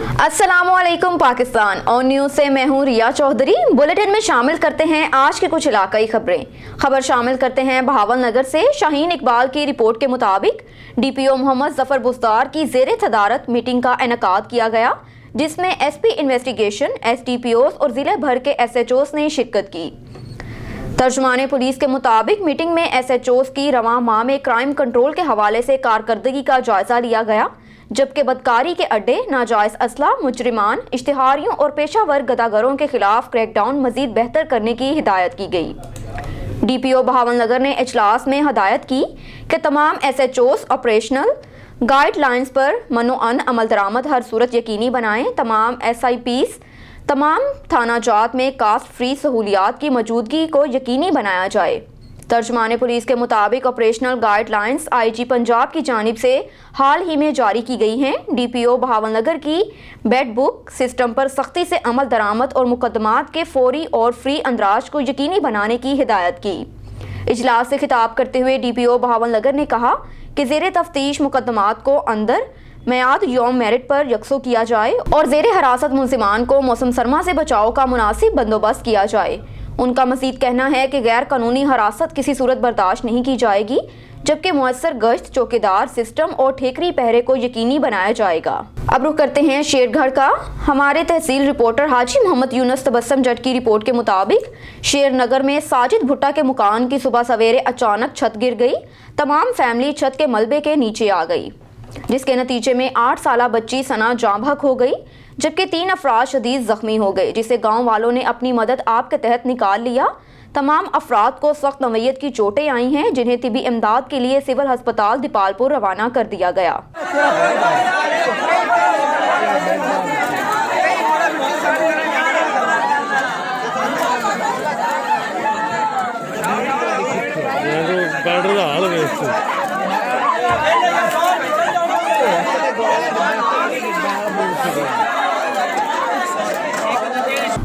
अस्सलामुअलैकुम पाकिस्तान और न्यूज़ से मैं हूं रिया चौधरी। बुलेटिन में शामिल करते हैं आज की कुछ इलाकाई खबर शामिल करते हैं बहावल नगर से। शाहीन इकबाल की रिपोर्ट के मुताबिक डीपीओ मोहम्मद जफर बुस्तार की ज़ेरे सदारत मीटिंग का इनेकाद किया गया, जिसमें एसपी इन्वेस्टिगेशन, एसडीपीओस और ज़िले भर के एसएचओस ने शिरकत की। तर्जुमाने पुलिस के मुताबिक मीटिंग में एसएचओस की रवां माह में क्राइम कंट्रोल के हवाले से कारकर्दगी का जायजा लिया गया, जबकि बदकारी के अड्डे, नाजायज असला, मुजरिमान, इश्तिहारियों और पेशावर गदागरों के खिलाफ क्रैकडाउन मजीद बेहतर करने की हिदायत की गई। डीपीओ बहावल नगर ने इजलास में हदायत की कि तमाम एसएचओस ऑपरेशनल गाइडलाइंस पर मनो-अन अमल दरामद हर सूरत यकीनी बनाएं। तमाम एसआईपीस तमाम थाना जात में कास्ट फ्री सहूलियात की मौजूदगी को यकीनी बनाया जाए। तर्जुमाने पुलिस के मुताबिक ऑपरेशनल गाइडलाइंस आईजी पंजाब की जानिब से हाल ही में जारी की गई हैं। डीपीओ बहावल नगर की बेड बुक सिस्टम पर सख्ती से अमल दरामद और मुकदमात के फौरी और फ्री अंदराज को यकीनी बनाने की हिदायत की। इजलास से खिताब करते हुए डीपीओ बहावल नगर ने कहा कि ज़ेरे तफ्तीश मुकदमात को अंदर मियाद यौम मेरिट पर यकसू किया जाए और ज़ेरे हरासत मुलजिमान को मौसम सरमा से बचाव का मुनासिब बंदोबस्त किया जाए। उनका मज़ीद कहना है कि गैर कानूनी हरासत किसी सूरत बर्दाश्त नहीं की जाएगी, जबकि मुअस्सर गश्त, चौकीदार सिस्टम और ठेकरी पहरे को यकीनी बनाया जाएगा। अब रुख करते हैं शेरगढ़ का। हमारे तहसील रिपोर्टर हाजी मोहम्मद यूनुस तबस्सुम जट की रिपोर्ट के मुताबिक शेरनगर में साजिद भुट्टा के मकान की सुबह सवेरे अचानक छत गिर गई। तमाम फैमिली छत के मलबे के नीचे आ गई, जिसके नतीजे में 8 साला बच्ची सना जाँ बहक हो गई, जबकि 3 अफराद शदीद जख्मी हो गए, जिसे गांव वालों ने अपनी मदद आप के तहत निकाल लिया। तमाम अफराद को सख्त नौयत की चोटें आई हैं, जिन्हें तिबी इमदाद के लिए सिविल अस्पताल दीपालपुर रवाना कर दिया गया।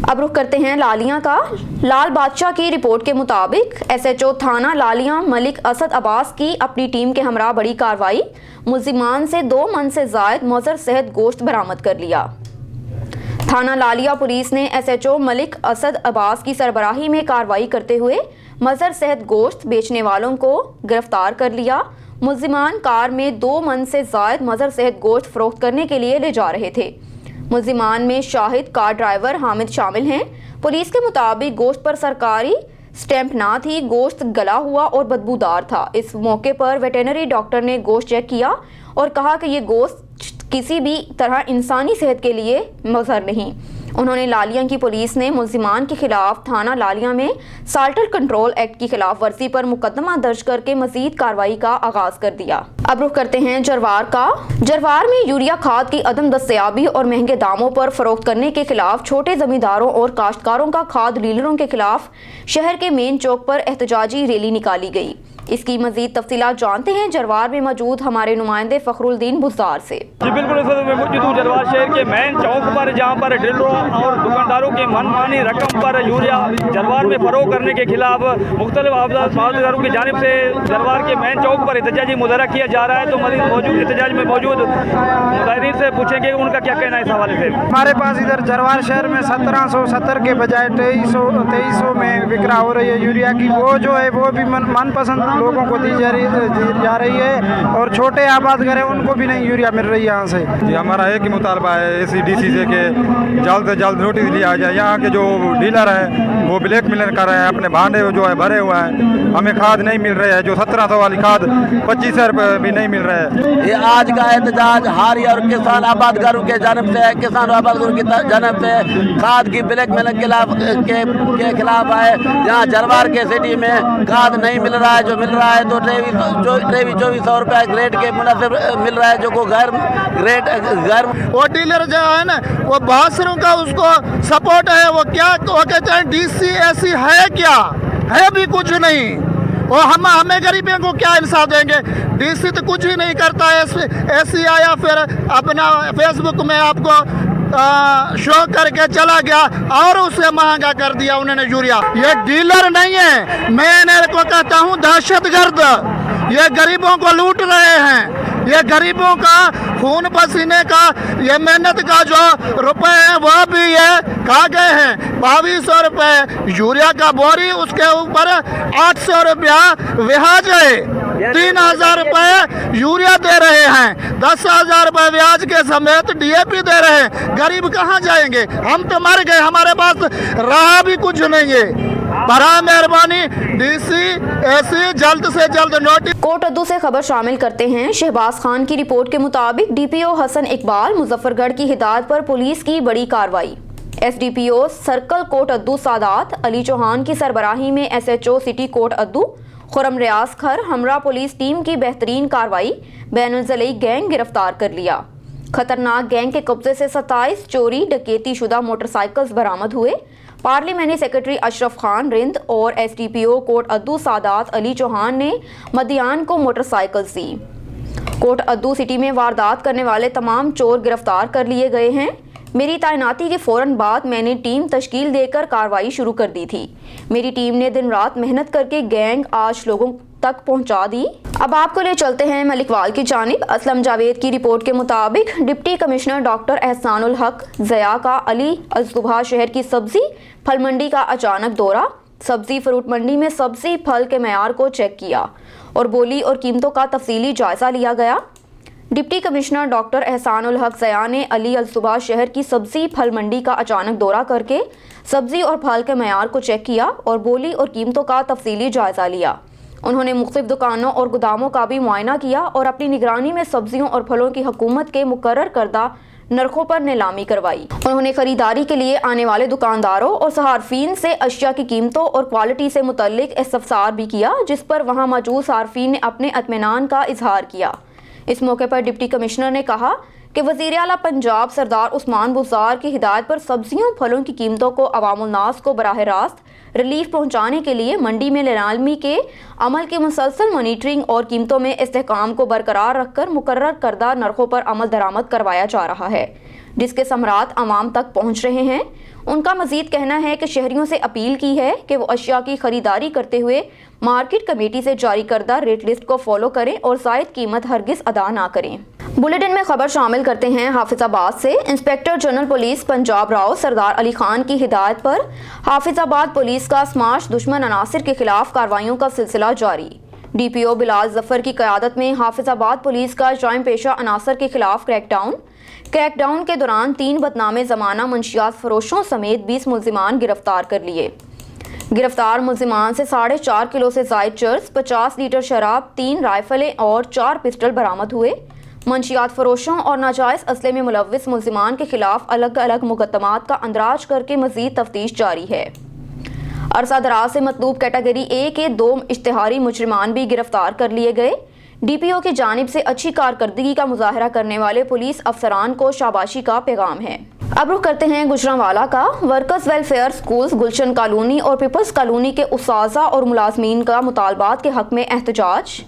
अब रुख करते हैं लालियां का। लाल बादशाह की रिपोर्ट के मुताबिक एसएचओ थाना लालियां मलिक असद अब्बास की अपनी टीम के हमरा बड़ी कार्रवाई, मुलजिमान से 2 मन से जायद मज़र सेहत गोश्त बरामद कर लिया। थाना लालिया पुलिस ने एसएचओ मलिक असद अब्बास की सरबराही में कार्रवाई करते हुए मज़र सेहत गोश्त बेचने वालों को गिरफ्तार कर लिया। मुलजिमान कार में 2 मन से जायद मज़र सेहत गोश्त फरोख्त करने के लिए ले जा रहे थे। मुलजिमान में शाहिद, कार ड्राइवर हामिद शामिल हैं। पुलिस के मुताबिक गोश्त पर सरकारी स्टैंप ना थी, गोश्त गला हुआ और बदबूदार था। इस मौके पर वेटरनरी डॉक्टर ने गोश्त चेक किया और कहा कि ये गोश्त किसी भी तरह इंसानी सेहत के लिए मुज़र नहीं। उन्होंने लालिया की पुलिस ने मुलजिमान के खिलाफ थाना लालिया में साल्टर कंट्रोल एक्ट की खिलाफ वर्जी पर मुकदमा दर्ज करके मजीद कार्रवाई का आगाज कर दिया। अब रुख करते हैं जरवार का। जरवार में यूरिया खाद की अदम दस्तयाबी और महंगे दामों पर फरोख्त करने के खिलाफ छोटे जमींदारों और काश्तकारों का खाद डीलरों के खिलाफ शहर के मेन चौक पर एहतजाजी रैली निकाली गई। इसकी मजीद तफसीलात जानते हैं जरवार में मौजूद हमारे नुमाइंदे फखरुद्दीन बुज़दार से। जी बिल्कुल, इस वक्त मैं मौजूद हूँ जरवार शहर के मेन चौक पर, जहाँ पर डीलरों और दुकानदारों के मनमानी रकम पर यूरिया जरवार में फरोख्त करने के खिलाफ मुख्तलिफ अहदेदारों की जानिब से जरवार के मेन चौक पर एहतजाजी मुजाहरा किया जा रहा है। तो मजीद मौजूद एहतजाज में मौजूद मुजाहिरीन से पूछेंगे उनका क्या कहना है इस हवाले से। हमारे पास इधर जरवार शहर में 1770 के बजाय 2300 में विक्रा हो रही है यूरिया की। वो जो है वो भी मनपसंद लोगों को दी जा रही है और छोटे आबाद घर है उनको भी नहीं यूरिया मिल रही है यहाँ से। जी हमारा एक ही मुतालबा है एसीडीसी से कि जल्द से जल्द नोटिस लिया जाए। यहाँ के जो डीलर है वो ब्लैक मेल कर रहे हैं, अपने भांडे जो है भरे हुए हैं। हमें खाद नहीं मिल रही है, जो 1700 वाली खाद 2500 रुपये भी नहीं मिल रहा है। ये आज का एहतजाज हारी और किसान आबादगारों के जानब से, किसान आबादगारों की जानब से खाद की ब्लैक मेल के खिलाफ है। यहाँ जरवार के सिटी में खाद नहीं मिल रहा है, जो मिल रहा है तो 2300 रुपये ग्रेड के मुनासिब मिल रहा है, जो को गैर ग्रेड गैर। वो डीलर जो है ना वो बासरों का उसको सपोर्ट है, वो क्या वो कहते हैं डीसी ऐसी है, क्या है भी कुछ नहीं। और हमें गरीबों को क्या इंसाफ देंगे? डीसी तो कुछ ही नहीं करता है। ऐसी आया फिर अपना फेसबुक में आपको शो करके चला गया और उसे महंगा कर दिया उन्होंने यूरिया। ये डीलर नहीं है, मैं इन्हें को कहता हूँ दहशतगर्द। ये गरीबों को लूट रहे हैं। ये गरीबों का खून पसीने का, ये मेहनत का जो रुपए हैं वो भी ये खा गए हैं। 2200 रुपए यूरिया का बोरी, उसके ऊपर 800 रुपया ब्याज है। 3000 रुपए यूरिया दे रहे हैं, 10,000 रुपए ब्याज के समेत DAP दे रहे हैं। गरीब कहाँ जाएंगे? हम तो मर गए, हमारे पास रहा भी कुछ नहीं है। बड़ा मेहरबानी DC AC जल्द से जल्द नोटिस। कोट अद्दू से खबर शामिल करते हैं। शहबाज खान की रिपोर्ट के मुताबिक DPO हसन इकबाल मुजफ्फरगढ़ की हिदायत पर पुलिस की बड़ी कार्रवाई। SDPO सर्कल कोट अद्दू सादात अली चौहान की सरबराही में SHO सिटी कोट अद्दू खुरम रियाज खर हमरा पुलिस टीम की बेहतरीन कार्रवाई, बैनुल-ज़िलई गैंग गिरफ्तार कर लिया। खतरनाक गैंग के कब्जे से 27 चोरी डकैती शुदा मोटरसाइकिल्स बरामद हुए। पार्लियामेंट्री सेक्रेटरी अशरफ खान रिंद और SDPO कोट अद्दू सादात अली चौहान ने मदियान को मोटरसाइकिल दी। कोट अद्दू सिटी में वारदात करने वाले तमाम चोर गिरफ्तार कर लिए गए हैं। मेरी तैनाती के फौरन बाद मैंने टीम तश्कील देकर कार्रवाई शुरू कर दी थी। मेरी टीम ने दिन रात मेहनत करके गैंग आज लोगों तक पहुंचा दी। अब आपको ले चलते हैं मलिकवाल की जानिब। असलम जावेद की रिपोर्ट के मुताबिक डिप्टी कमिश्नर डॉक्टर एहसानुल हक ज़या का अली अल-सुबहा शहर की सब्जी फल मंडी का अचानक दौरा। सब्जी फ्रूट मंडी में सब्जी फल के मयार को चेक किया और बोली और कीमतों का तफसीली जायजा लिया गया। डिप्टी कमिश्नर डॉक्टर एहसानुल हक ज़या ने अली अल-सुबहा शहर की सब्जी फल मंडी का अचानक दौरा करके सब्जी और फल के मयार को चेक किया और बोली और कीमतों का तफसीली जायजा लिया। उन्होंने मुख्तलिफ दुकानों और गोदामों का भी मुआयना किया और अपनी निगरानी में सब्जियों और फलों की हुकूमत के मुकर्रर करदा नरखों पर नीलामी करवाई। उन्होंने खरीदारी के लिए आने वाले दुकानदारों और सहारफीन से अशिया की कीमतों और क्वालिटी से मुतल्लिक इस्तफसार भी किया, जिस पर वहां मौजूद सहारफीन ने अपने इत्मीनान का इजहार किया। इस मौके पर डिप्टी कमिश्नर ने कहा कि वज़ीर आला पंजाब सरदार उस्मान बुज़दार की हिदायत पर सब्जियों फलों की कीमतों को अवामुल नास को बराह रास्त रिलीफ पहुंचाने के लिए मंडी में नीलामी के अमल की मुसलसल मॉनिटरिंग और कीमतों में इस्तेहकाम को बरकरार रखकर मुकर्रर करदा नरखों पर अमल दरामद करवाया जा रहा है, जिसके समरात आवाम तक पहुंच रहे हैं। उनका मजीद कहना है कि शहरियों से अपील की है कि वो अशिया की खरीदारी करते हुए मार्केट कमेटी से जारी करदा रेट लिस्ट को फॉलो करें और ज़ायद कीमत हरगिज़ अदा ना करें। बुलेटिन में खबर शामिल करते हैं हाफिजाबाद से। Inspector general police Punjab Rao Sardar Ali Khan की हिदायत पर हाफिजाबाद पुलिस का स्माश दुश्मन अनासिर के खिलाफ कार्रवाइयों का सिलसिला जारी। DPO बिलाल जफर की क़यादत में हाफिजाबाद पुलिस का जायम पेशा अनासर के खिलाफ क्रैकडाउन के दौरान 3 बदनामे ज़माना मंशियात फरोशों समेत 20 मुल्जिमान गिरफ्तार कर लिए। गिरफ्तार मुल्जिमान से 4.5 किलो से ज़ायद चर्स, 50 लीटर शराब, 3 राइफलें और 4 पिस्टल बरामद हुए। मंशियात फरोशों और नाजायज़ असले में मुलव्विस मुल्जिमान के खिलाफ अलग अलग मुकदमात का अंदराज करके मज़ीद तफ्तीश जारी है। अरसा दराज से मतलूब कैटेगरी A के 2 इश्तिहारी मुजरिमान भी गिरफ्तार कर लिए गए। DPO की जानिब से अच्छी कारकर्दगी का मुजाहरा करने वाले पुलिस अफसरान को शाबाशी का पैगाम है। अब रुख करते हैं गुजरांवाला का। वर्कर्स वेलफेयर स्कूल्स गुलशन कॉलोनी और पीपल्स कॉलोनी के उस्ताज़ा और मुलाजमीन का मुतालबात के हक में एहतजाज।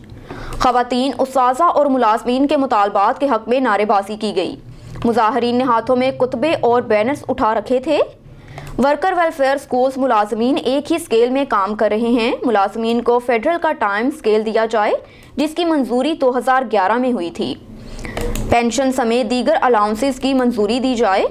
ख़वातीन उस्ताज़ा और मुलाजमीन के मुतालबात के हक में नारेबाजी की गई। मुजाहरीन ने हाथों में कुतबे और बैनर्स उठा रखे थे। वर्कर वेलफेयर स्कूल्स मुलाजमीन एक ही स्केल में काम कर रहे हैं। मुलाजमीन को फेडरल का टाइम स्केल दिया जाए, जिसकी मंजूरी 2011 में हुई थी। पेंशन समेत दीगर अलाउंसेस की मंजूरी दी जाए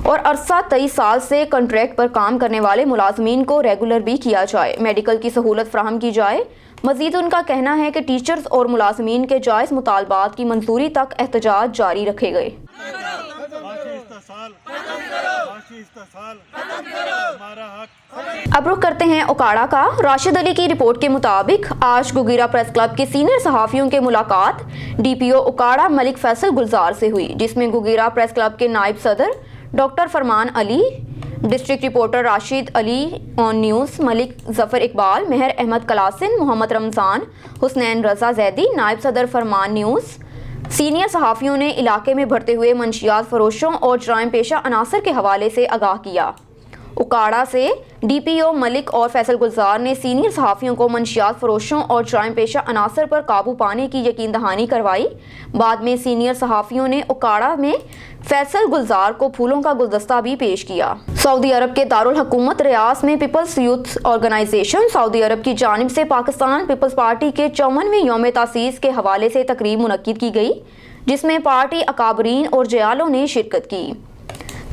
और अरसा 23 साल से कॉन्ट्रैक्ट पर काम करने वाले मुलाजमीन को रेगुलर भी किया जाए। मेडिकल की सहूलत फराहम की जाए। मजीद उनका कहना है कि टीचर्स और मुलाजमीन के जायज़ मुतालबात की मंजूरी तक एहतजाज जारी रखे गए। अब रुख करते हैं उकाड़ा का। राशिद अली की रिपोर्ट के मुताबिक आज गुगीरा प्रेस क्लब के सीनियर सहाफ़ियों की मुलाकात DPO उकाड़ा मलिक फैसल गुलजार से हुई, जिसमें गुगीरा प्रेस क्लब के नायब सदर doctor Farman Ali, district reporter Rashid Ali on news, Malik Zafar Iqbal, Mehar Ahmed Kalasin, Mohammad Ramzan, Husnain Raza Zaidi, नायब सदर फरमान न्यूज़, सीनियर सहाफ़ियों ने इलाके में बढ़ते हुए मंशियात फरोशों और जराइम पेशा अनासर के हवाले से आगाह किया। उकाड़ा से डीपीओ मलिक और फैसल गुलजार ने सीनियर सहाफ़ियों को मंशियात फरोशों और जराइम पेशा अनासर पर काबू पाने की यकीन दहानी करवाई। बाद में सीनियर सहाफ़ियों ने उकाड़ा में फैसल गुलजार को फूलों का गुलदस्ता भी पेश किया। सऊदी अरब के दारुल हुकूमत रियाद में पीपल्स यूथ ऑर्गेनाइजेशन सऊदी अरब की जानिब से पाकिस्तान पीपल्स पार्टी के 54वें यौम तासीस के हवाले से तकरीब मुनक्किद की गई, जिसमें पार्टी अकाबरीन और जयालों ने शिरकत की।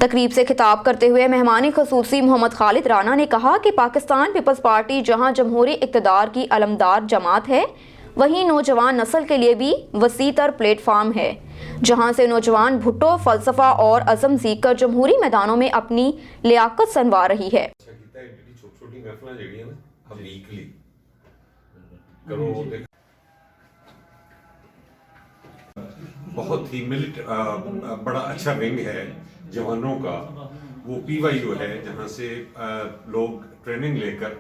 तकरीब से खिताब करते हुए मेहमान खसूसी मोहम्मद खालिद राना ने कहा कि पाकिस्तान पीपल्स पार्टी जहां जमहूरी इक़्तिदार की अलमदार जमात है, वहीं नौजवान नस्ल के लिए भी वसीतर प्लेटफार्म है, जहां से नौजवान भुट्टो फलसफा और अज़म सीख कर जमहूरी मैदानों में अपनी लियाकत सनवार रही है। छोटी महफिल जी हम वीकली करो बहुत ही बड़ा अच्छा विंग है जवानों का, वो PYU है जहाँ से लोग ट्रेनिंग लेकर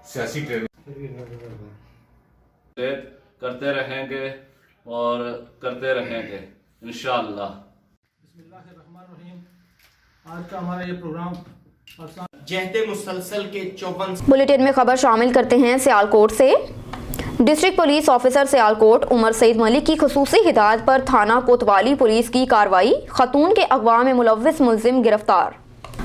सियासी ट्रेनिंग करते रहेंगे और करते रहेंगे इंशाअल्लाह। आज का हमारा ये प्रोग्राम जहते मुसलसल के 54 बुलेटिन में खबर शामिल करते हैं सियालकोट से। District police officer Sialkot Umar Saeed Malik की खुसूसी हिदायत पर थाना कोतवाली पुलिस की कार्रवाई, खतून के अगवा में मुलव्विस मुलजिम गिरफ्तार।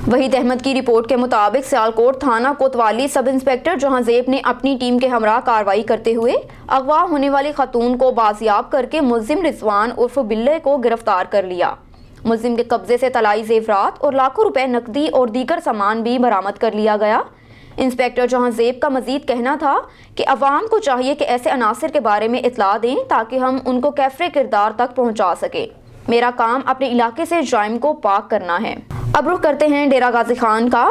वहीद अहमद की रिपोर्ट के मुताबिक सियालकोट थाना कोतवाली सब इंस्पेक्टर जहांजेब ने अपनी टीम के हमरा कार्रवाई करते हुए अगवा होने वाली खतून को बाजियाब करके मुलजिम रिजवान उर्फ बिल्ले को गिरफ्तार कर लिया। मुलजिम के कब्जे से तलाई जेवरात और लाखों रुपए नकदी और दीगर सामान भी बरामद कर लिया गया। इंस्पेक्टर जहांजेब का मजीद कहना था कि अवाम को चाहिए कि ऐसे अनासर के बारे में इतला दें ताकि हम उनको कैफरे किरदार तक पहुंचा सके। मेरा काम अपने इलाके से जराइम को पाक करना है। अब रुख करते हैं डेरा गाजी खान का।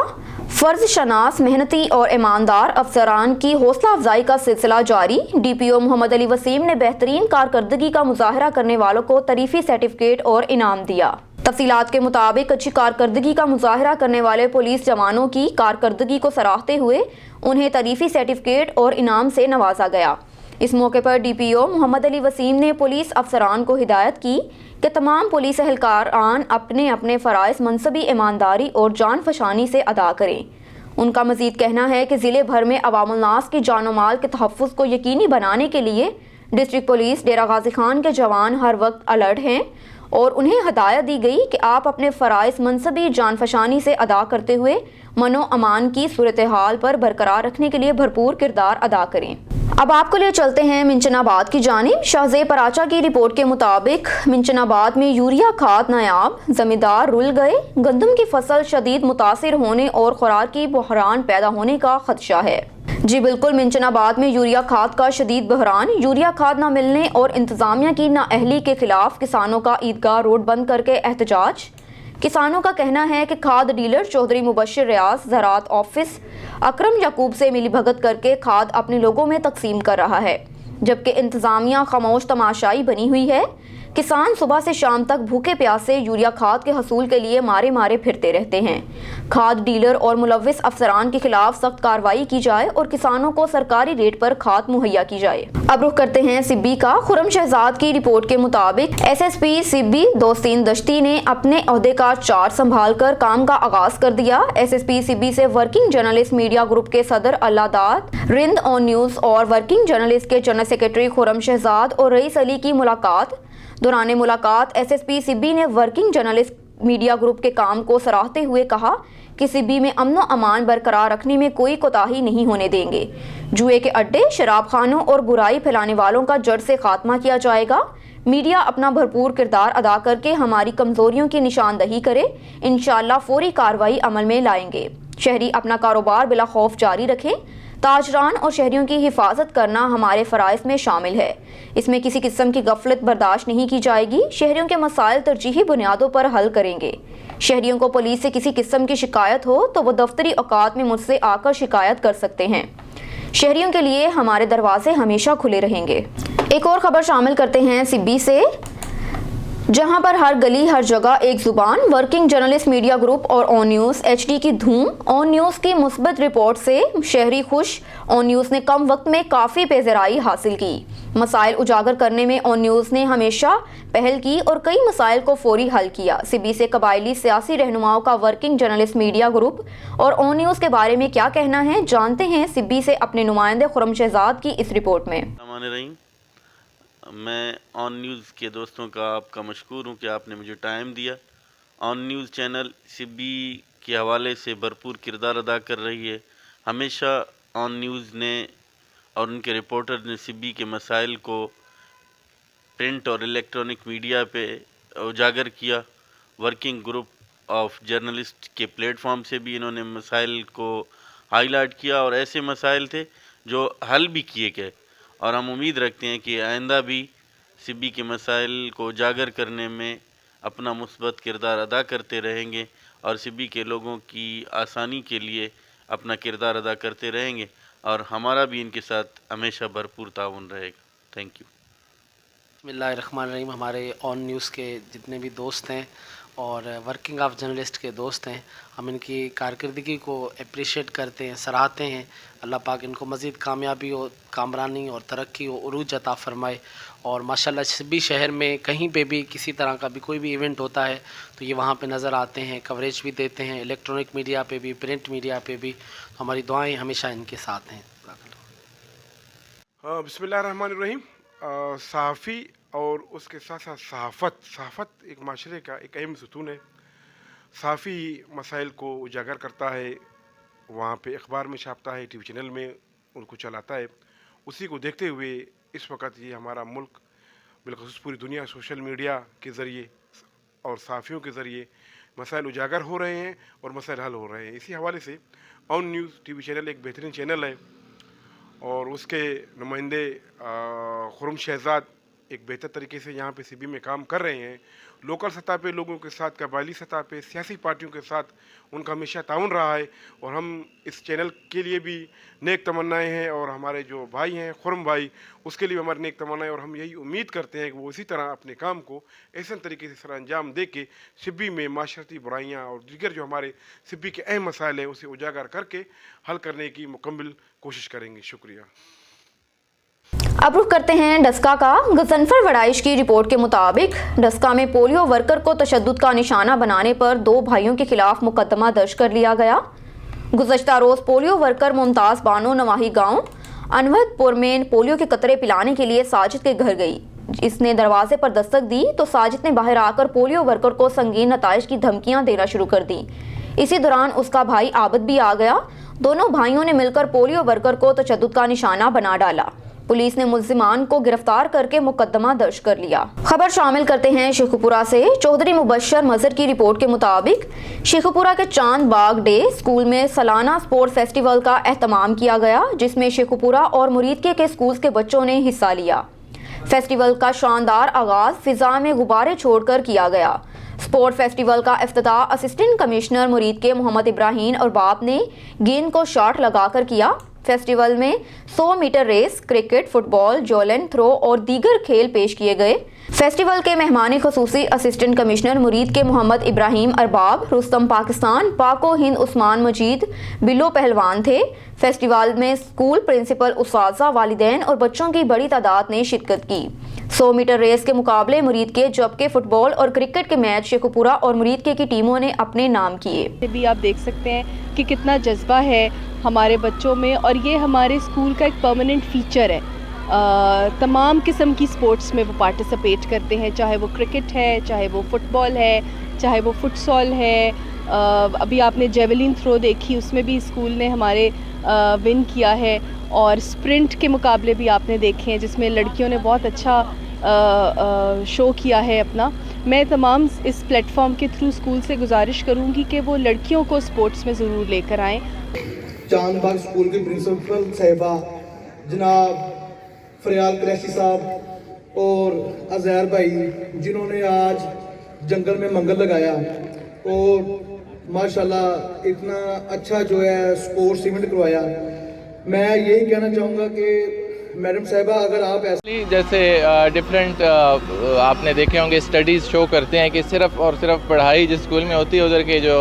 फर्ज शनास, मेहनती और ईमानदार अफसरान की हौसला अफजाई का सिलसिला जारी। DPO मोहम्मद अली वसीम ने बेहतरीन कारकर्दगी का मुजाहरा करने वालों को तरीफी सर्टिफिकेट और इनाम दिया। तफसीलात के मुताबिक अच्छी कारकर्दगी का मुजाहरा करने वाले पुलिस जवानों की कारकर्दगी को सराहते हुए उन्हें तरीफी सर्टिफिकेट और इनाम से नवाजा गया। इस मौके पर DPO मोहम्मद अली वसीम ने पुलिस अफसरान को हिदायत की कि तमाम पुलिस एहलकारान अपने अपने फ़राइज़ मनसबी ईमानदारी और जान फशानी से अदा करें। उनका मजीद कहना है कि ज़िले भर में अवामुल नास की जान माल के तहफ़्फ़ुज़ को यकीनी बनाने के लिए डिस्ट्रिक्ट पुलिस डेरा गाजी खान के जवान हर वक्त अलर्ट हैं और उन्हें हदायत दी गई कि आप अपने फ़राइज़ मनसबी जान फशानी से अदा करते हुए मनो अमान की सूरत हाल पर बरकरार रखने के लिए भरपूर किरदार अदा करें। अब आपको लिए चलते हैं मिंचनाबाद की जानिब। शाहजेब पराचा की रिपोर्ट के मुताबिक मिंचनाबाद में यूरिया खाद नायाब, जमींदार रुल गए। गंदम की फसल शदीद मुतासिर होने और खुराक की बहरान पैदा होने का खदशा है। जी बिल्कुल, मिंचनाबाद में यूरिया खाद का शदीद बहरान। यूरिया खाद न मिलने और इंतजामिया की नाअहली के खिलाफ किसानों का ईदगाह रोड बंद करके एहतजाज। किसानों का कहना है कि खाद डीलर चौधरी मुबशिर रियाज ज़राअत ऑफिस अकरम याकूब से मिलीभगत करके खाद अपने लोगों में तकसीम कर रहा है, जबकि इंतजामिया खामोश तमाशाई बनी हुई है। किसान सुबह से शाम तक भूखे प्यासे यूरिया खाद के हसूल के लिए मारे मारे फिरते रहते हैं। खाद डीलर और मुलव्विस अफसरान के खिलाफ सख्त कार्रवाई की जाए और किसानों को सरकारी रेट पर खाद मुहैया की जाए। अब रुख करते हैं सिब्बी का। खुरम शहजाद की रिपोर्ट के मुताबिक SSP सिब्बी दोस्तीन दश्ती ने अपने ओहदे का चार्ज संभाल कर काम का आगाज कर दिया। SSP सिब्बी से वर्किंग जर्नलिस्ट मीडिया ग्रुप के सदर अल्लादाद, रिंद ऑन न्यूज़ और वर्किंग जर्नलिस्ट के जनरल सेक्रेटरी खुरम शहजाद और रईस अली की मुलाकात। दौरान मुलाकात SSP सिब्बी ने वर्किंग जर्नलिस्ट मीडिया ग्रुप के काम को सराहते हुए कहा कि सिब्बी में अमन अमान बरकरार रखने में कोई कोताही नहीं होने देंगे। जुए के अड्डे, शराब खानों और बुराई फैलाने वालों का जड़ से खात्मा किया जाएगा। मीडिया अपना भरपूर किरदार अदा करके हमारी कमजोरियों की निशानदही करे। इंशाअल्लाह फौरी कार्रवाई अमल में लाएंगे। शहरी अपना कारोबार बिला खौफ जारी रखें। ताजरान और शहरियों की हिफाजत करना हमारे फ़राइज़ में शामिल है। इसमें किसी किस्म की गफलत बर्दाश्त नहीं की जाएगी। शहरियों के मसाइल तरजीही बुनियादों पर हल करेंगे। शहरियों को पुलिस से किसी किस्म की शिकायत हो तो वो दफ्तरी औकात में मुझसे आकर शिकायत कर सकते हैं। शहरियों के लिए हमारे दरवाजे हमेशा खुले रहेंगे। एक और ख़बर शामिल करते हैं सिब्बी से। जहां पर हर गली हर जगह एक जुबान, वर्किंग जर्नलिस्ट मीडिया ग्रुप और ऑन न्यूज़ HD की धूम। ऑन न्यूज़ की मुस्बत रिपोर्ट से शहरी खुश। ऑन न्यूज़ ने कम वक्त में काफ़ी पेशराई हासिल की। मसाइल उजागर करने में ऑन न्यूज़ ने हमेशा पहल की और कई मसाइल को फौरी हल किया। सिब्बी से कबायली सियासी रहनुमाओं का वर्किंग जर्नलिस्ट मीडिया ग्रुप और ऑन न्यूज़ के बारे में क्या कहना है, जानते हैं सिब्बी से अपने नुमाइंदे खुर्रम शहजाद की इस रिपोर्ट में। मैं ऑन न्यूज़ के दोस्तों का आपका मशकूर हूँ कि आपने मुझे टाइम दिया। ऑन न्यूज़ चैनल सिब्बी के हवाले से भरपूर किरदार अदा कर रही है। हमेशा ऑन न्यूज़ ने और उनके रिपोर्टर ने सिब्बी के मसाइल को प्रिंट और इलेक्ट्रॉनिक मीडिया पे उजागर किया। वर्किंग ग्रुप ऑफ जर्नलिस्ट के प्लेटफॉर्म से भी इन्होंने मसाइल को हाईलाइट किया और ऐसे मसाइल थे जो हल भी किए गए, और हम उम्मीद रखते हैं कि आइंदा भी सिब्बी के मसाइल को उजागर करने में अपना मुस्बत किरदार अदा करते रहेंगे और सिब्बी के लोगों की आसानी के लिए अपना किरदार अदा करते रहेंगे, और हमारा भी इनके साथ हमेशा भरपूर ताउन रहेगा। Thank you. बिस्मिल्लाहिर्रहमानिर्रहीम। हमारे ऑन न्यूज़ के जितने भी दोस्त हैं और वर्किंग ऑफ जर्नलिस्ट के दोस्त हैं, हम इनकी कारकर्दगी को अप्रिशिएट करते हैं, सराहते हैं। अल्लाह पाक इनको मज़ीद कामयाबी और कामरानी और तरक्की और उरूज अता फ़रमाए। और माशाल्लाह सिब्बी शहर में कहीं पे भी किसी तरह का भी कोई भी इवेंट होता है तो ये वहाँ पे नज़र आते हैं, कवरेज भी देते हैं, इलेक्ट्रॉनिक मीडिया पे भी, प्रिंट मीडिया पे भी। तो हमारी दुआएं हमेशा इनके साथ हैं। बिस्मिल्लाहिर्रहमानिर्रहीम। सहाफ़ी और उसके साथ साथ सहाफ़त एक माशरे का एक अहम सतून है। सहाफ़ी मसाइल को उजागर करता है, वहाँ पे अखबार में छापता है, TV चैनल में उनको चलाता है। उसी को देखते हुए इस वक्त ये हमारा मुल्क बिलख़ुसूस पूरी दुनिया सोशल मीडिया के ज़रिए और सहाफ़ियों के ज़रिए मसाइल उजागर हो रहे हैं और मसाइल हल हो रहे हैं। इसी हवाले से ऑन न्यूज़ TV चैनल एक बेहतरीन चैनल है और उसके नुमाइंदे खुर्रम शहजाद एक बेहतर तरीके से यहाँ पे सिब्बी में काम कर रहे हैं। लोकल सतह पे लोगों के साथ, कबायली सतह पे सियासी पार्टियों के साथ उनका हमेशा ताउन रहा है, और हम इस चैनल के लिए भी नेक तमन्नाएं हैं, और हमारे जो भाई हैं खुर्रम भाई, उसके लिए हमारी नेक तमन्नाएं, और हम यही उम्मीद करते हैं कि वो इसी तरह अपने काम को ऐसे तरीके से सर अंजाम दे के सिब्बी में माशरती बुराइयाँ और दीगर जो हमारे सिब्बी के अहम मसाइल हैं उसे उजागर करके हल करने की मुकम्मल कोशिश करेंगे। शुक्रिया। अब रुख करते हैं डस्का का। गजनफर वड़ाइश की रिपोर्ट के मुताबिक डस्का में पोलियो वर्कर को तशद्दुद का निशाना बनाने पर 2 भाइयों के खिलाफ मुकदमा दर्ज कर लिया गया। गुज़श्ता रोज़ पोलियो वर्कर मुमताज़ बानो नवाही गांव अनवतपुर में पोलियो के कतरे पिलाने के लिए साजिद के घर गई। इसने दरवाजे पर दस्तक दी तो साजिद ने बाहर आकर पोलियो वर्कर को संगीन नताइज की धमकियां देना शुरू कर दी। इसी दौरान उसका भाई आबद भी आ गया। दोनों भाइयों ने मिलकर पोलियो वर्कर को तशद्दुद का निशाना बना डाला। पुलिस ने मुल्जिमान को गिरफ्तार करके मुकदमा दर्ज कर लिया। खबर शामिल करते हैं शेखुपुरा से। चौधरी मुबश्शर मजहर की रिपोर्ट के मुताबिक शेखुपुरा के चांद बाग डे स्कूल में सालाना स्पोर्ट्स फेस्टिवल का एहतमाम किया गया, जिसमें शेखुपुरा और मुरीदके के स्कूल्स के बच्चों ने हिस्सा लिया। फेस्टिवल का शानदार आगाज फिजा में गुब्बारे छोड़कर किया गया। स्पोर्ट फेस्टिवल का इफ्तिताह असिस्टेंट कमिश्नर मुरीदके मोहम्मद इब्राहीम और बाप ने गेंद को शॉट लगाकर किया। फेस्टिवल में 100 metre race, cricket, football, javelin throw और दीगर खेल पेश किए गए। फेस्टिवल के मेहमान खसूसी असिस्टेंट कमिश्नर मुरीद के मोहम्मद इब्राहीम अरबाब, रुस्तम पाकिस्तान, पाको हिंद उस्मान मजीद, बिल्लो पहलवान थे। फेस्टिवल में स्कूल प्रिंसिपल, उस्ताज़ा, वालिदैन और बच्चों की बड़ी तादाद ने शिरकत की। 100 मीटर रेस के मुकाबले मुरीद के, जबकि फुटबॉल और क्रिकेट के मैच शेखुपुरा और मुरीद के की टीमों ने अपने नाम किए। भी आप देख सकते हैं कि कितना जज्बा है हमारे बच्चों में, और ये हमारे स्कूल का एक परमानेंट फीचर है। तमाम किस्म की स्पोर्ट्स में वो पार्टिसिपेट करते हैं, चाहे वो क्रिकेट है, चाहे वो फुटबॉल है, चाहे वो फुटसॉल है। अभी आपने जेवलिन थ्रो देखी, उसमें भी स्कूल ने हमारे विन किया है। और स्प्रिंट के मुकाबले भी आपने देखे हैं जिसमें लड़कियों ने बहुत अच्छा शो किया है अपना। मैं तमाम इस प्लेटफॉर्म के थ्रू स्कूल से गुजारिश करूंगी कि वो लड़कियों को स्पोर्ट्स में ज़रूर लेकर आएँ। चांदबाग स्कूल के प्रिंसिपल साहिबा जनाब फरियाल कुरैशी साहब और अज़हर भाई, जिन्होंने आज जंगल में मंगल लगाया और माशाल्लाह इतना अच्छा जो है स्पोर्ट्स इवेंट करवाया। मैं यही कहना चाहूँगा कि मैडम साहिबा अगर आप ऐसे जैसे डिफरेंट आपने देखे होंगे स्टडीज़ शो करते हैं कि सिर्फ और सिर्फ पढ़ाई जिस स्कूल में होती है उधर के जो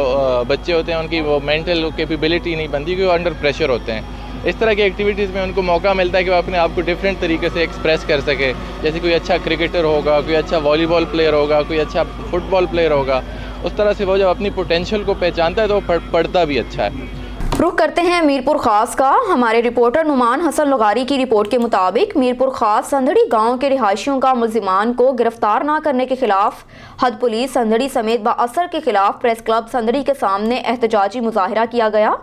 बच्चे होते हैं उनकी वो मेंटल कैपेबिलिटी नहीं बनती क्योंकि वो अंडर प्रेशर होते हैं। इस तरह की एक्टिविटीज़ में उनको मौका मिलता है कि वो अपने आप को डिफरेंट तरीके से एक्सप्रेस कर सके। जैसे कोई अच्छा क्रिकेटर होगा, कोई अच्छा वॉलीबॉल प्लेयर होगा, कोई अच्छा फुटबॉल प्लेयर होगा, उस तरह से वो जब अपनी पोटेंशियल को पहचानता है तो वो पढ़ता भी अच्छा है। रुख करते हैं मीरपुर खास का। हमारे रिपोर्टर नुमान हसन लगारी की रिपोर्ट के मुताबिक मीरपुर खास संधड़ी गांव के रिहायशियों का मुलजिमान को गिरफ्तार न करने के खिलाफ हद पुलिस संधड़ी समेत बाअसर के खिलाफ प्रेस क्लब संधड़ी के सामने एहतजाजी मुजाहिरा किया गया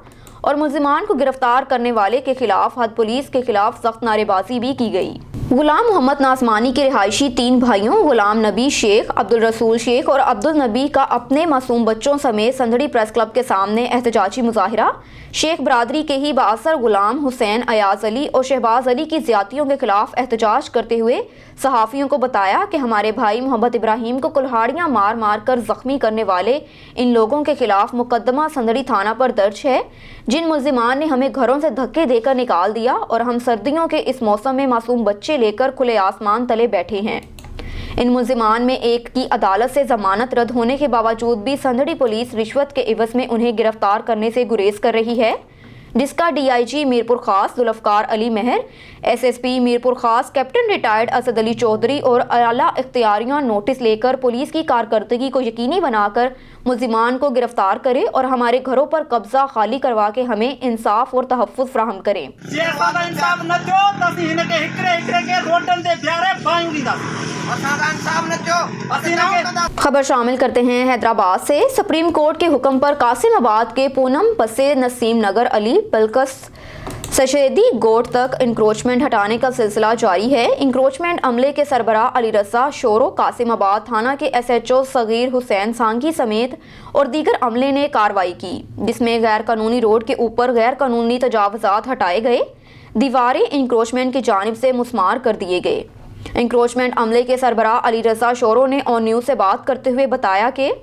और मुलजिमान को गिरफ्तार करने वाले के खिलाफ हद पुलिस के खिलाफ सख्त नारेबाजी भी की गई। गुलाम मोहम्मद नासमानी के रिहायशी 3 भाइयों गुलाम नबी शेख, अब्दुल रसूल शेख और अब्दुल नबी का अपने मासूम बच्चों समेत संधड़ी प्रेस क्लब के सामने एहतजाजी मुजाहिरा शेख बरादरी के ही बाअसर गुलाम हुसैन, अयाज अली और शहबाज अली की ज्यादतियों के खिलाफ एहतजाज करते हुए सहाफ़ियों को बताया कि हमारे भाई मोहम्मद इब्राहिम को कुल्हाड़ियाँ मार मार कर जख्मी करने वाले इन लोगों के खिलाफ मुकदमा संधड़ी थाना पर दर्ज है, जिन मुलजिमान ने हमें घरों से धक्के देकर निकाल दिया और हम सर्दियों के इस मौसम में मासूम बच्चे लेकर खुले आसमान तले बैठे हैं। इन मुलजिमान में एक की अदालत से जमानत रद्द होने के बावजूद भी संधड़ी पुलिस रिश्वत के इवज में उन्हें गिरफ्तार करने से गुरेज कर रही है, जिसका डीआईजी मीरपुर खास जुल्फकार अली महर, एसएसपी मीरपुर खास कैप्टन रिटायर्ड असद अली चौधरी और आला इख्तियारियों नोटिस लेकर पुलिस की कारकर्दगी को यकीनी बनाकर मुलजिमान को गिरफ्तार करे और हमारे घरों पर कब्जा खाली करवा के हमें इंसाफ और तहफ़्फ़ुज़ फराहम करें। खबर शामिल करते हैं हैदराबाद से। सुप्रीम कोर्ट के हुक्म पर कासिमाबाद के पूनम पसे नसीम नगर अली बलकस सशेदी गोट तक इंक्रोचमेंट हटाने का सिलसिला जारी है। इंक्रोचमेंट अमले के सरबराह अली रज़ा शोरो, कासिमाबाद थाना के SHO सगीर हुसैन सांगी समेत और दीगर अमले ने कार्रवाई की, जिसमें गैर कानूनी रोड के ऊपर गैर कानूनी तजावुज़ात हटाए गए, दीवारें इंक्रोचमेंट की जानिब से मुस्मार कर दिए गए। इंक्रोचमेंट अमले के सरबराह अली रज़ा शोरो ने ऑन न्यूज़ से बात करते हुए बताया कि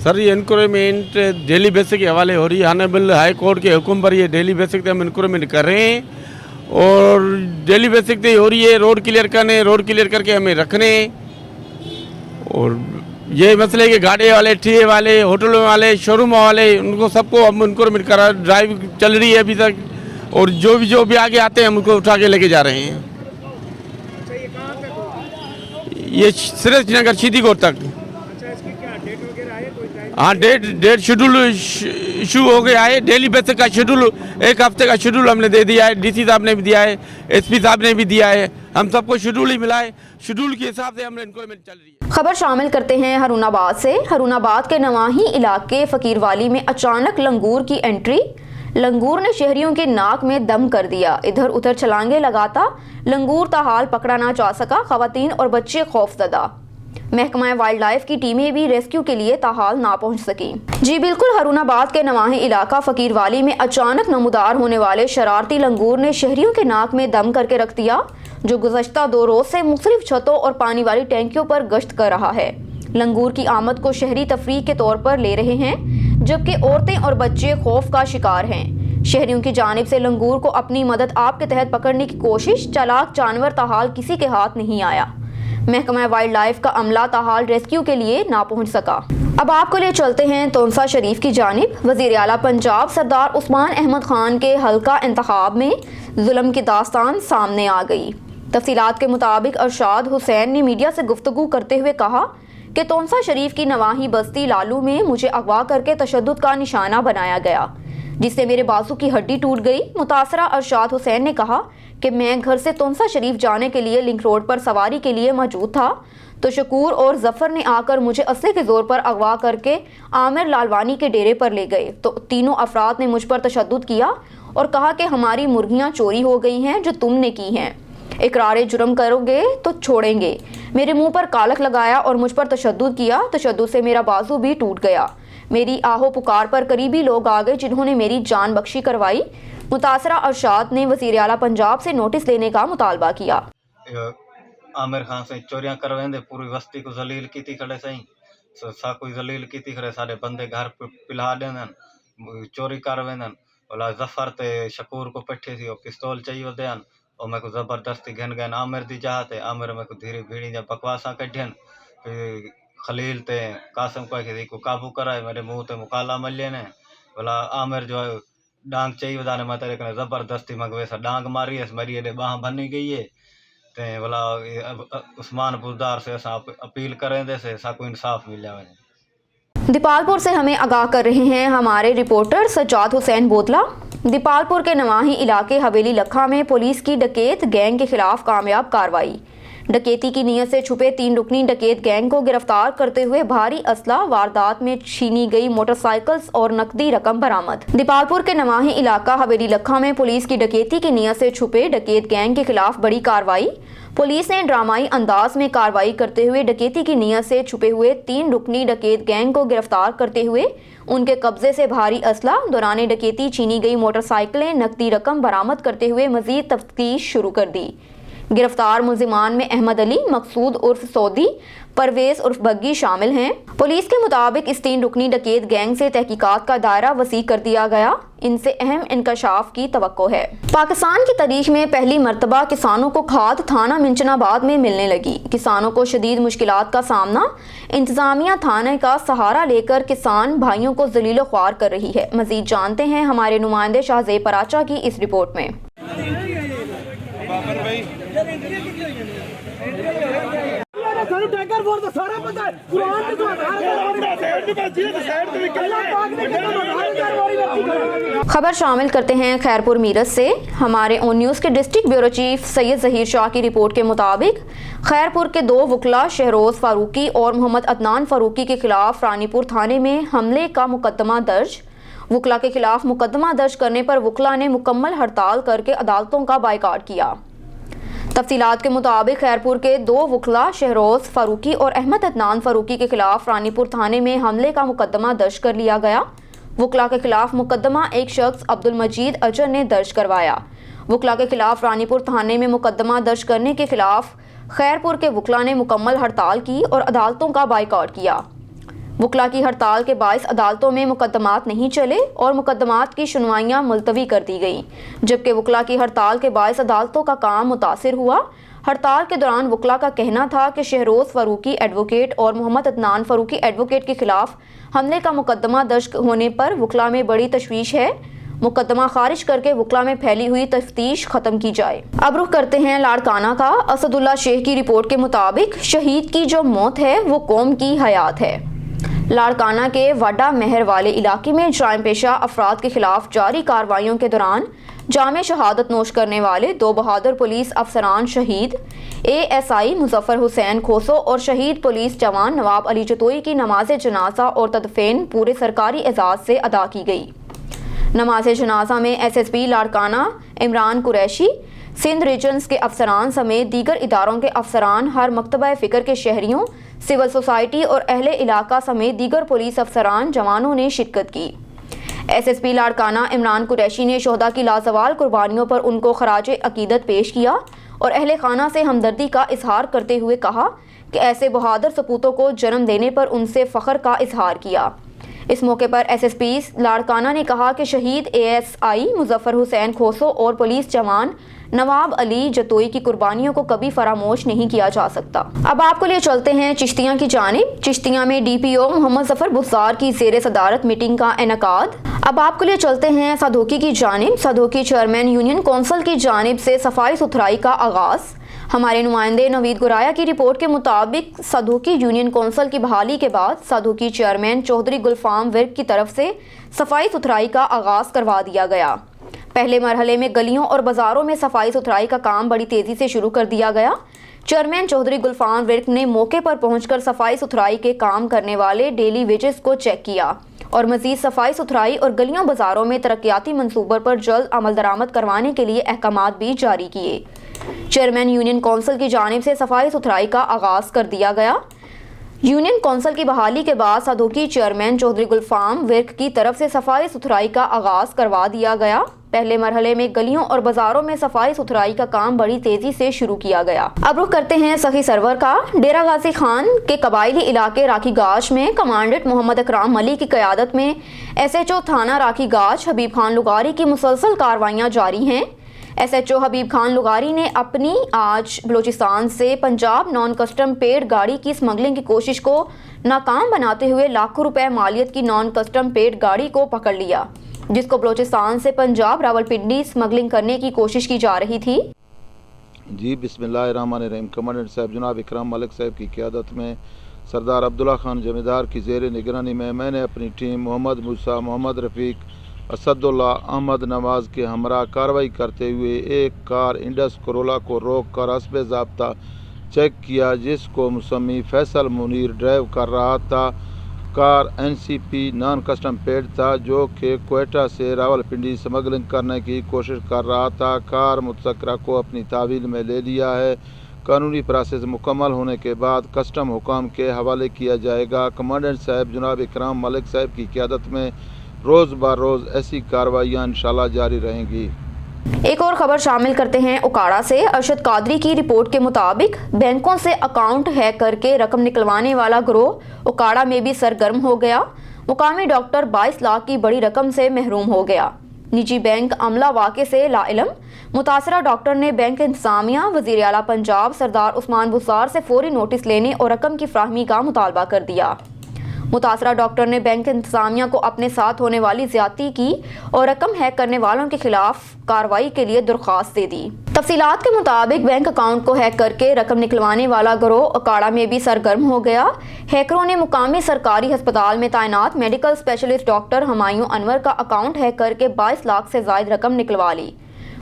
सर ये इंक्रोचमेंट डेली बेसिस के हवाले हो रही है। ऑनरेबल हाई कोर्ट के हुक्म पर ये डेली बेसिस पे हम इंक्रोचमेंट कर रहे हैं और डेली बेसिस पे हो रही है। रोड क्लियर करने, रोड क्लियर करके हमें रखने और ये मसले के गाड़ी वाले, ठेले वाले, होटलों वाले, शोरूम वाले, उनको सबको हम इंक्रोचमेंट करा ड्राइव चल रही है अभी तक और जो भी आगे आते हैं हम उनको उठा के लेके जा रहे हैं। ये सिर्फ नगर सीधीकोट तक। हाँ, डेट शेड्यूल इशू हो गया है। डेली बेसिस का शेड्यूल, 1 हफ्ते का शेड्यूल हमने दे दिया है। DC साहब ने भी दिया है, SP साहब ने भी दिया है, हम सबको शेड्यूल ही मिला है। शेड्यूल के हिसाब से हमने इंक्रोचमेंट चल रही है। खबर शामिल करते हैं हरुणाबाद से। हरुणाबाद के नवाही इलाके फकीरवाली में अचानक लंगूर की एंट्री। लंगूर ने शहरियों के नाक में दम कर दिया। इधर उधर छलांगे लगाता लंगूर ताहाल पकड़ा ना जा सका। खवातीन और बच्चे खौफजदा। महकमा वाइल्ड लाइफ की टीमें भी रेस्क्यू के लिए ताहाल ना पहुंच सकी। जी बिल्कुल, हरुणाबाद के नवाही इलाका फकीरवाली में अचानक नमूदार होने वाले शरारती लंगूर ने शहरियों के नाक में दम करके रख दिया, जो गुज़श्ता 2 रोज से मुख्तलिफ छतों और पानी वाली टैंकियों पर गश्त कर रहा है। लंगूर की आमद को शहरी तफरीह के तौर पर ले रहे हैं, जबकि औरतें और बच्चे खौफ का शिकार हैं। शहरियों की जानिब से लंगूर को अपनी मदद आप के तहत पकड़ने की कोशिश, चालाक जानवर ताहाल किसी के हाथ नहीं आया। महकमा वाइल्ड लाइफ का अमला ताहाल रेस्क्यू के लिए ना पहुंच सका। अब आपको ले चलते हैं तोनसा शरीफ की जानिब। वज़ीर आला पंजाब सरदार उस्मान अहमद खान के हल्का इंतखाब में जुल्म की दास्तान सामने आ गई। तफसीलात के मुताबिक अरशाद हुसैन ने मीडिया से गुफ्तगू करते हुए कहा कि तोनसा शरीफ की नवाही बस्ती लालू में मुझे अगवा करके तशद्दुद का निशाना बनाया गया, जिससे मेरे बाजू की हड्डी टूट गई। मुतासरा अरशाद हुसैन ने कहा कि मैं घर से तोनसा शरीफ जाने के लिए लिंक रोड पर सवारी के लिए मौजूद था तो शकूर और जफर ने आकर मुझे असले के जोर पर अगवा करके आमिर लालवानी के डेरे पर ले गए। तो तीनों अफराद ने मुझ पर तशद्दुद किया और कहा कि हमारी मुर्गियां चोरी हो गई हैं जो तुमने की हैं, इकरार जुर्म करोगे तो छोड़ेंगे। मेरे मुंह पर कालक लगाया और मुझ पर तशद्दुद किया। तशद्दुद से मेरा बाजू भी टूट गया। मेरी आहो पुकार पर करीबी लोग आ गए जिन्होंने मेरी जान बख्शी करवाई। मुतासरा अरशाद ने वज़ीर आला पंजाब से नोटिस लेने का मुतालबा किया। आमिर खान से चोरियां करवेंदे, पूरी बस्ती को जलील की थी खड़े सही, सा कोई जलील की थी खड़े, सारे बंदे घर पिला देंदन, चोरी करवेंदन। बोला जफर ते शकूर को पट्ठे थी पिस्तौल चाहिए देन और मैं को ज़बरदस्ती घन गन आमिर दी चाहते आमिर मैं को धीरे भीड़ी जब बकवासा कढ़न फिर खलील ते कासम को किसी को काबू कराए मेरे मुंह ते मुकाला मल्ले ने बोला आमिर जो है डांग चाहिए बताने मैं तेरे कने ज़बरदस्ती मगवे सा डांग मारी है मेरी एडे बाह बनी गई है ते बोला उस्मान बुजदार से ऐसा अपील करें दे से सा को इंसाफ मिल जाए। दीपालपुर से हमें आगाह कर रहे हैं हमारे रिपोर्टर सज्जाद हुसैन बोतला। दीपालपुर के नवाही इलाके हवेली लखा में पुलिस की डकैत गैंग के खिलाफ कामयाब कार्रवाई। डकैती की नीयत से छुपे 3 रुकनी डकैत गैंग को गिरफ्तार करते हुए भारी असला, वारदात में छीनी गई मोटरसाइकिल्स और नकदी रकम बरामद। दीपालपुर के नवाही इलाका हवेली लखा में पुलिस की डकैती की नीयत से छुपे डकैत गैंग के खिलाफ बड़ी कार्रवाई। पुलिस ने ड्रामाई अंदाज में कार्रवाई करते हुए डकैती की नीयत से छुपे हुए 3 रुकनी डकैत गैंग को गिरफ्तार करते हुए उनके कब्जे से भारी असला, दौरान डकैती छीनी गई मोटरसाइकिलें, नकदी रकम बरामद करते हुए मजीद तफ्तीश शुरू कर दी। गिरफ्तार मुलजिमान में अहमद अली, मकसूद उर्फ सऊदी, परवेज उर्फ बग्गी शामिल हैं। पुलिस के मुताबिक इस 3 रुकनी डकैत गैंग से तहकीकात का दायरा वसी कर दिया गया। इनसे अहम इंकशाफ की तवक्को है। पाकिस्तान की तारीख में पहली मरतबा किसानों को खाद थाना मिंचनाबाद में मिलने लगी। किसानों को शदीद मुश्किलात का सामना, इंतजामिया थाने का सहारा लेकर किसान भाइयों को जलीलो ख्वार कर रही है। मजीद जानते हैं हमारे नुमाइंदे शाहजेब पराचा की इस रिपोर्ट में। खबर शामिल करते हैं खैरपुर मीरत से। हमारे ऑन न्यूज़ के district bureau chief Syed Zaheer Shah की रिपोर्ट के मुताबिक खैरपुर के 2 वकला शहरोज़ फारूकी और मोहम्मद अदनान फारूकी के खिलाफ रानीपुर थाने में हमले का मुकदमा दर्ज। वकला के खिलाफ मुकदमा दर्ज करने पर वकला ने मुकम्मल हड़ताल करके अदालतों का बायकाट किया। तफसीलात के मुताबिक खैरपुर के 2 वकला शहरोज़ फारूकी और अहमद अदनान फारूकी के खिलाफ रानीपुर थाने में हमले का मुकदमा दर्ज कर लिया गया। वकला के खिलाफ मुकदमा एक शख्स अब्दुल मजीद अजहर ने दर्ज करवाया। वकला के खिलाफ रानीपुर थाने में मुकदमा दर्ज करने के खिलाफ खैरपुर के वकला ने मुकम्मल हड़ताल की और अदालतों का बायकाट किया। वकला की हड़ताल के बायस अदालतों में मुकदमात नहीं चले और मुकदमात की सुनवाइयां मुलतवी कर दी गई, जबकि वकला की हड़ताल के बायस अदालतों का काम मुतासिर हुआ। हड़ताल के दौरान वकला का कहना था कि शहरोज़ फारूकी एडवोकेट और मोहम्मद अदनान फारूकी एडवोकेट के खिलाफ हमले का मुकदमा दर्ज होने पर वकला में बड़ी तशवीश है। मुकदमा खारिज करके वकला में फैली हुई तफ्तीश खत्म की जाए। अब रुख करते हैं लाड़काना का। असदुल्ला शेख की रिपोर्ट के मुताबिक शहीद की जो मौत है वो कौम की हयात है। लाड़काना के वाडा महर वाले इलाके में जराइम पेशा अफराद के खिलाफ जारी कार्रवाइयों के दौरान जामे शहादत नोश करने वाले 2 बहादुर पुलिस अफसरान शहीद ASI मुजफ्फर हुसैन खोसो और शहीद पुलिस जवान नवाब अली जतोई की नमाज जनाजा और तदफीन पूरे सरकारी एजाज़ से अदा की गई। नमाज जनाजा में SSP लाड़काना इमरान कुरैशी, सिंध रीजन्स के अफसरान समेत दीगर इदारों के अफसरान, हर मकतबा फ़िक्र के शहरियों, सिविल सोसाइटी और अहले इलाका समेत दीगर पुलिस अफसरान जवानों ने शिरकत की। SSP लाड़काना इमरान कुरैशी ने शोहदा की लाजवाल कुर्बानियों पर उनको खराजे अकीदत पेश किया और अहले खाना से हमदर्दी का इजहार करते हुए कहा कि ऐसे बहादुर सपूतों को जन्म देने पर उनसे फ़ख्र का इजहार किया। इस मौके पर SSP लाड़काना ने कहा कि शहीद ASI मुजफ्फर हुसैन खोसो और पुलिस जवान नवाब अली जतोई की कुर्बानियों को कभी फरामोश नहीं किया जा सकता। अब आपको लिए चलते हैं चिश्तियाँ की जानिब। चिश्तियाँ में DPO मोहम्मद जफर बुज़दार की ज़ेर सदारत मीटिंग का इनेकाद। अब आपको लिए चलते हैं साधोकी की जानिब। साधोकी चेयरमैन यूनियन कौंसिल की जानिब से सफाई सुथराई का आगाज़। हमारे नुमाइंदे नवीद गुराया की रिपोर्ट के मुताबिक साधोकी यूनियन कौंसिल की बहाली के बाद साधोकी चेयरमैन चौधरी गुलफाम विर्क की तरफ से सफाई सुथराई का आगाज़ करवा दिया गया। पहले मरहले में गलियों और बाज़ारों में सफाई सुथराई का काम बड़ी तेज़ी से शुरू कर दिया गया। चेयरमैन चौधरी गुलफाम विर्क ने मौके पर पहुंचकर सफाई सुथराई के काम करने वाले डेली वेजेस को चेक किया और मज़ीद सफाई सुथराई और गलियों बाज़ारों में तरक्याती मंसूबों पर जल्द अमल दरामद करवाने के लिए अहकामात भी जारी किए। चेयरमैन यूनियन कौंसिल की जानिब से सफाई सुथराई का आगाज़ कर दिया गया। यूनियन कौंसिल की बहाली के बाद साधोकी चेयरमैन चौधरी गुलफाम विर्क की तरफ से सफाई सुथराई का आगाज़ करवा दिया गया। पहले मरहले में गलियों और बाज़ारों में सफाई सुथराई का काम बड़ी तेज़ी से शुरू किया गया। अब रुख करते हैं सखी सरवर का। डेरा गाजी खान के कबायली इलाके राखी गाछ में कमांडेंट मोहम्मद अकराम मलिक की क़यादत में SHO थाना राखी गाछ हबीब खान लुगारी की मुसलसल कार्रवाइयाँ जारी हैं। SHO हबीब खान लुगारी ने अपनी आज बलूचिस्तान से पंजाब नॉन कस्टम पेड गाड़ी की स्मगलिंग की कोशिश को नाकाम बनाते हुए लाखों रुपए मालियत की नॉन कस्टम पेड गाड़ी को पकड़ लिया, जिसको बलूचिस्तान से पंजाब रावलपिंडी स्मगलिंग करने की कोशिश की जा रही थी। जी बिस्मिल्लाहिर्रहमानिर्रहीम। कमांडेंट साहब जनाब इकराम मलिक साहब की क़यादत में सरदार अब्दुल्ला खान जमींदार की ज़ेर निगरानी में मैंने अपनी टीम मोहम्मद मूसा, मोहम्मद रफ़ीक, असदुल्ला, अहमद नवाज़ के हमरा कार्रवाई करते हुए एक कार इंडस कोरोला को रोक कर हस्बे ज़ाब्ता चेक किया, जिसको मुसम्मी फैसल मुनीर ड्राइव कर रहा था। Car NCP non custom paid था, जो कि क्वेटा से रावलपिंडी स्मगलिंग करने की कोशिश कर रहा था। कार मुतसक्रा को अपनी तावील में ले लिया है। कानूनी प्रोसेस मुकम्मल होने के बाद कस्टम हुकाम के हवाले किया जाएगा। कमांडेंट साहब जनाब इकराम मलिक साहब की क़यादत में रोज़ ब रोज़ ऐसी कार्रवाइयाँ इंशाल्लाह जारी रहेंगी। एक और खबर शामिल करते हैं उकाड़ा से। अरशद कादरी की रिपोर्ट के मुताबिक बैंकों से अकाउंट हैक करके रकम निकलवाने वाला गिरोह उकाड़ा में भी सरगर्म हो गया। मुकामी डॉक्टर 22 लाख की बड़ी रकम से महरूम हो गया। निजी बैंक अमला वाक़े से लाइलम। मुतासरा डॉक्टर ने बैंक इंतज़ामिया, वज़ीर आला पंजाब सरदार उस्मान बुज़दार से फौरी नोटिस लेने और रकम की फ़राहमी का मुतालबा कर दिया। मुतासरा डॉक्टर ने बैंक इंतज़ामिया को अपने साथ होने वाली ज़्यादती की और रकम हैक करने वालों के खिलाफ कार्रवाई के लिए दरख्वास्त दे दी। तफसीलात के मुताबिक बैंक अकाउंट को हैक करके रकम निकलवाने वाला गिरोह अकाड़ा में भी सरगर्म हो गया। हैकरों ने मुकामी सरकारी अस्पताल में तैनात medical specialist doctor Humayun Anwar का अकाउंट हैक करके 22 लाख से ज़ायद रकम निकलवा ली।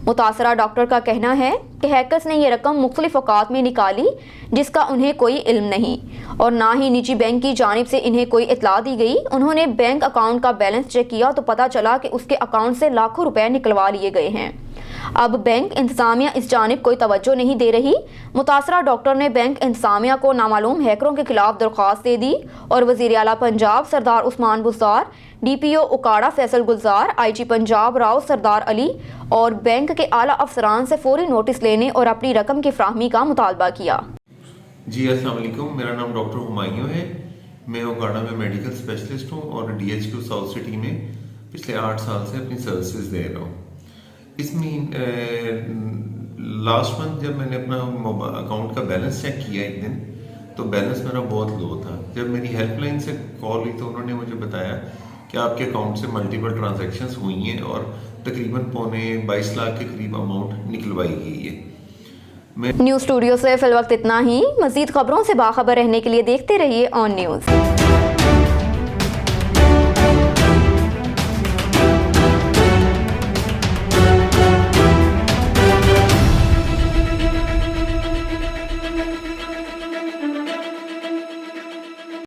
मुतासरा डॉक्टर का कहना है कि हैकर्स ने ये रकम मुख्तलिफ औकात में निकाली, जिसका उन्हें कोई इल्म नहीं और ना ही निजी बैंक की जानिब से इन्हें कोई इतला दी गई। उन्होंने बैंक अकाउंट का बैलेंस चेक किया तो पता चला कि उसके अकाउंट से लाखों रुपए निकलवा लिए गए हैं। अब बैंक इंतज़ामिया इस जानिब कोई तवज्जो नहीं दे रही। मुतासरा डॉक्टर ने बैंक इंतज़ामिया को नामालूम हैकरों के खिलाफ दरख्वास्त दे दी और वज़ीर आला पंजाब सरदार उस्मान बुज़दार, DPO उकाड़ा फैसल गुलजार, IG पंजाब राव सरदार अली और बैंक के आला अफसरान से फौरी नोटिस लेने और अपनी रकम की फ़राहमी का मुतालबा किया। जी अस्सलाम वालेकुम, मेरा नाम डॉक्टर हुमायूं है। मैं उकाड़ा में मेडिकल स्पेशलिस्ट हूँ और DHQ साउथ सिटी में पिछले 8 साल से अपनी सर्विसेज दे रहा हूँ। इसमें लास्ट मंथ जब मैंने अपना अकाउंट का बैलेंस चेक किया एक दिन, तो बैलेंस मेरा बहुत लो था। जब मेरी हेल्पलाइन से कॉल हुई तो उन्होंने मुझे बताया कि आपके अकाउंट से मल्टीपल ट्रांजैक्शंस हुई हैं और तकरीबन 22 लाख के करीब अमाउंट निकलवाई गई है। न्यूज़ स्टूडियो से फिल वक्त इतना ही। मज़ीद खबरों से बाखबर रहने के लिए देखते रहिए ऑन न्यूज़।